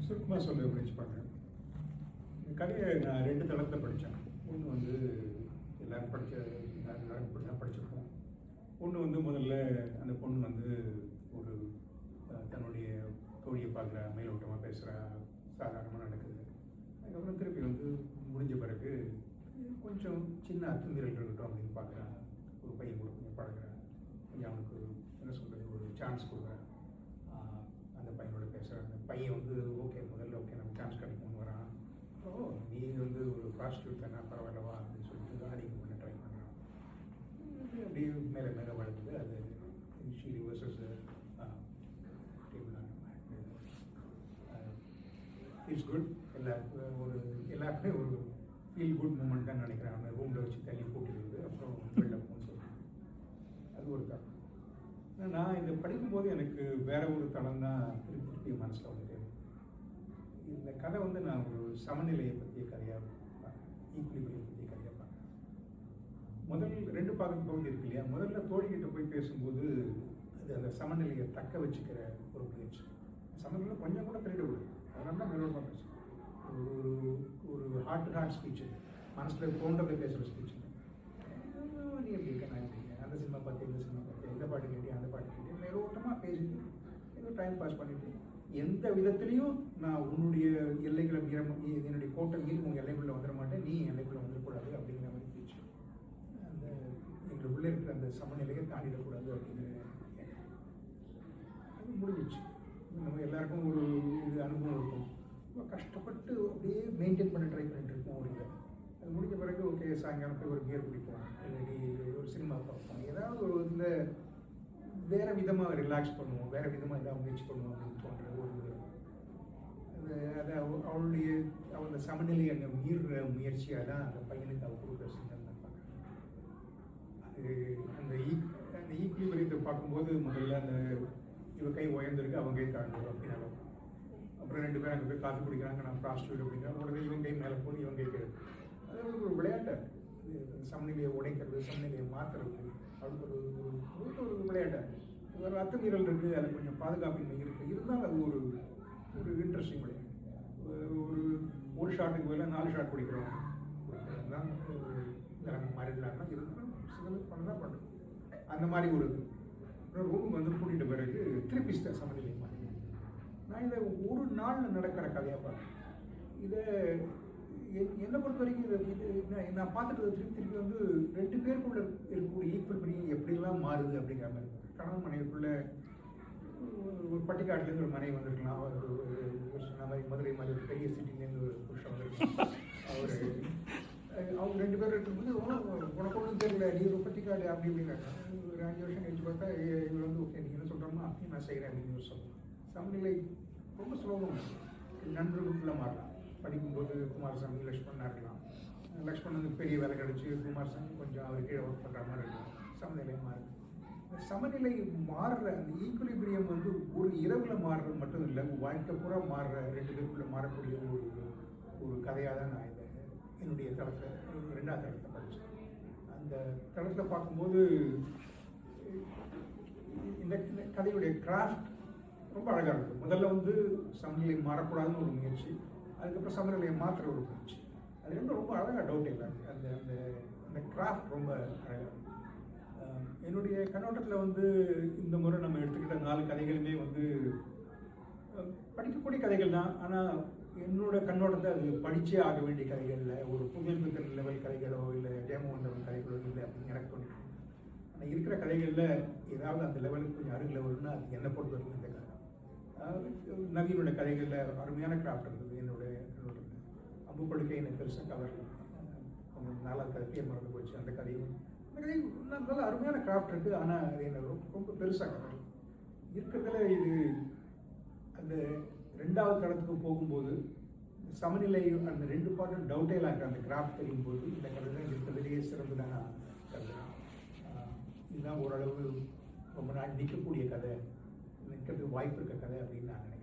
சுருக்கமாக சொல்ல முயற்சி பண்ணுறேன். இந்த கதையை நான் 2 தளத்தில் படித்தேன். ஒன்று வந்து எல்லோரும் எல்லாரும் படிச்சிருப்போம். ஒன்று வந்து முதல்ல அந்த பொண்ணு வந்து ஒரு தன்னுடைய தோழியை பார்க்குற, மேலோட்டமாக பேசுகிற, சாதாரணமாக நடக்குது. அதுக்கப்புறம் திருப்பி வந்து முடிஞ்ச பிறகு கொஞ்சம் சின்ன அத்துமீறல் இருக்கட்டும் அப்படின்னு பார்க்குறேன். ஒரு பையன் கூட கொஞ்சம் பழகிறேன், கொஞ்சம் அவனுக்கு என்ன சொல்கிறது, ஒரு சான்ஸ் கொடுக்குறேன். அந்த பையனோட பேசுகிறேன். அந்த பையன் வந்து முதல்ல நம்ம சான்ஸ் கிடைக்கும்னு வரான். நீ வந்து ஒரு ப்ராஸ்டியூட் தானே, பரவாயில்லவா அப்படின்னு சொல்லிட்டு அதிகம் பண்ண ட்ரை பண்ணுறான். அப்படியே மேலே மேலே வளர்க்குது. அது ஷீ ரிவர்சஸ் இட்ஸ் குட். எல்லாருக்குமே ஒரு ஃபீல் குட் மூமெண்ட் தான் நினைக்கிறேன். அந்த ரூமில் வச்சு தள்ளி போட்டுக்கிறது, அப்புறம் வெளில போகணும்னு சொல்லுவாங்க. அது ஒரு காரணம். நான் இதை படிக்கும்போது எனக்கு வேற ஒரு தளம் தான் திருப்பி மனசில் வந்துட்டு, இந்த கதை வந்து நான் ஒரு சமநிலையை பற்றிய கதையாக பார்க்குறேன், ஈக்குலிபிரியம் பற்றிய கதையாக பார்க்குறேன். முதல் 2 பகுதி இருக்கு இல்லையா, முதல்ல தோழிகிட்ட போய் பேசும்போது அது அந்த சமநிலையை தக்க வச்சுக்கிற ஒரு முயற்சி. சமநிலை கொஞ்சம் கூட திருடக்கூடாது, அதனால தான் மேலோட்டமாக பேசுகிறேன். ஒரு ஒரு ஹார்ட் டு ஹார்ட் ஸ்பீச்சு, மனசில் தோன்றதை பேசுகிற ஸ்பீச்சு. நீ எப்படி இருக்க, நான் எப்படி இருக்கேன், அந்த சினிமா பார்த்து இந்த சினிமா பார்த்து, இந்த பாட்டு கேட்டு அந்த பாட்டு கேட்டு மேலோட்டமாக பேசிட்டு ஏதோ டைம் பாஸ் பண்ணிவிட்டு, எந்த விதத்துலையும் நான் உன்னுடைய எல்லைகளை என்னுடைய கோட்டை மீறி உங்கள் எல்லைக்குள்ளே வந்துட மாட்டேன், நீ எல்லைக்குள்ளே வந்துடக்கூடாது அப்படிங்கிற மாதிரி பேச்சு. அந்த எங்களுக்குள்ளே இருக்கிற அந்த சமநிலையை தாண்டிடக்கூடாது அப்படிங்கிற அது முடிஞ்சிச்சு. நம்ம எல்லாருக்கும் ஒரு இது அனுபவம் இருக்கும். ரொம்ப கஷ்டப்பட்டு அப்படியே மெயின்டைன் பண்ண ட்ரை பண்ணிட்டு இருக்கோம் ஒரு இதை. அது முடிஞ்ச பிறகு ஓகே, சாயங்காலம் போய் ஒரு பியர் குடிப்போம், இல்லாட்டி ஒரு சினிமா பார்ப்போம், ஏதாவது ஒரு இதில் வேறு விதமாக ரிலாக்ஸ் பண்ணுவோம், வேறு விதமாக ஏதாவது முயற்சி பண்ணுவோம் அப்படின்னு தோன்ற ஒரு இது. அதை அவளுடைய அவளோட சமநிலையை அங்கே மீறுற முயற்சியாக தான் அந்த பையனுக்கு அவள் கொடுக்குற சிந்தனை நான் பார்க்குறேன். அது அந்த ஈக்குலிபிரியத்தை பார்க்கும்போது முதல்ல அந்த இவ கை உயர்ந்திருக்கு, அவங்க கை தாழ்ந்துடும் அப்படின்னாலும், அப்புறம் 2 பேரும் அங்கே போய் காஃபி குடிக்கிறாங்க, நான் ப்ராஸ்டியூட் அப்படிங்கிறாங்க, உடனே இவங்க கை மேலே போய் இவங்க கை கேட்குது. அது அவளுக்கு ஒரு விளையாட்டாக இருக்குது. சமநிலையை உடைக்கிறது, சமநிலையை மாற்றுறது, அவளுக்கு ஒரு விளையாட்டாக ஒரு அத்துமீறல் இருக்குது, அதில் கொஞ்சம் பாதுகாப்பின்மை இருக்குது. இருந்தாலும் அது ஒரு இன்ட்ரெஸ்டிங் விளையாட்டு. ஒரு ஷாட்டுக்கு போயில 4 ஷாட் குடிக்கிறோம் தான் மாறிடலாம்னா இருந்தாலும் சில பண்ண தான் பண்ணுறோம். அந்த மாதிரி ஒரு ரூம் வந்து கூட்டிகிட்ட பிறகு திருப்பி சமநிலை மாதிரி நான் இதை ஒரு நாளில் நடக்கிற கதையாக பார்க்குறேன். இதை என்னை பொறுத்த வரைக்கும் இது நான் பார்த்துட்டு திருப்பி வந்து 2 பேருக்குள்ள இருக்கக்கூடிய ஈக்குவல் பண்ணி எப்படிலாம் மாறுது அப்படிங்கிற மாதிரி. கணவன் மனைவிக்குள்ளே ஒரு பட்டிக்காட்டிலேருந்து ஒரு மனைவி வந்திருக்கலாம், ஒரு சொன்ன மாதிரி மதுரை மாதிரி ஒரு பெரிய சிட்டிலேருந்து ஒரு புருஷன் வந்திருக்கலாம். அவங்க 2 பேரும் இருக்கும்போது உனக்கு ஒன்றும் தெரியல, நீ ஒரு பட்டிக்காடு அப்படி இப்படிங்கிறாங்க. ஒரு 5 வருஷம் கழிச்சு பார்த்தா இவர் வந்து ஓகே நீங்கள் என்ன சொல்கிறோமோ அப்பயும் நான் செய்கிறேன் அப்படின்னு சொல்லலாம். சமநிலை ரொம்ப சுலபம். நண்பர்களுக்குள்ளே மாறலாம். படிக்கும்போது குமாரசாமி லக்ஷ்மணனாக இருக்கலாம். லக்ஷ்மணன் வந்து பெரிய வேலை கிடச்சி குமாரசாமி கொஞ்சம் அவர் கீழே ஒர்க் பண்ணுற மாதிரி இருக்கலாம். சமநிலை மாறுது. சமநிலை மாறுற அந்த ஈக்குலிபிரியம் வந்து ஒரு இரவில் மாறுறது மட்டும் இல்லை, வாழ்க்கை பூரா மாறுற 2 பேருக்குள்ளே மாறக்கூடிய ஒரு கதையாக தான் நான் இதை என்னுடைய தளத்தில் 2ஆவது தளத்தில் படித்தேன். அந்த தளத்தில் பார்க்கும்போது இந்த கதையுடைய கிராஃப்ட் ரொம்ப அழகாக இருக்குது. முதல்ல வந்து சமநிலை மாறக்கூடாதுன்னு ஒரு முயற்சி, அதுக்கப்புறம் சமநிலையை மாற்றுற ஒரு முயற்சி. அது ரொம்ப அழகாக டவுட் இல்லை. அந்த அந்த அந்த கிராஃப்ட் ரொம்ப அழகாக. என்னுடைய கண்ணோட்டத்தில் வந்து இந்த முறை நம்ம எடுத்துக்கிட்ட 4 கதைகளுமே வந்து படிக்கக்கூடிய கதைகள் தான். ஆனால் என்னோட கண்ணோட்டத்தை அது படித்தே ஆக வேண்டிய கதைகள் இல்லை, ஒரு புகழ்மிக்க லெவல் கதைகளோ இல்லை டேமோ லெவல் கதைகளோ இல்லை அப்படின்னு எனக்கு தோணுது. ஆனால் இருக்கிற கதைகளில் ஏதாவது அந்த லெவலுக்கு கொஞ்சம் அருகில் வரும்னா அது என்னை பொறுத்த வரைக்கும் இந்த கதை. நவீனோட கதைகளில் அருமையான கிராஃப்ட் இருந்தது. என்னோட அம்பு படுக்கை எனக்கு பெருசாக கவர் கொஞ்சம் 4ஆவது கதை பேர் மறந்து போச்சு. அந்த கதையும் நல்ல அருமையான கிராஃப்ட் இருக்குது. ஆனால் அது என்ன ரொம்ப பெருசாக கவர் இருக்கிறதுல இது அந்த 2ஆவது தளத்துக்கு போகும்போது சமநிலை அந்த 2 பாட்டும் டவுட்டேலாம் இருக்குது. அந்த கிராஃப்ட் தெரியும்போது இந்த கதை தான் இருக்கிறதுலேயே சிறந்ததாக நான் கருதுகிறேன். இதுதான் ஓரளவு ரொம்ப நாள் நிற்கக்கூடிய கதை, நிற்கிறதுக்கு வாய்ப்பு இருக்க கதை அப்படின்னு நான் நினைக்கிறேன்.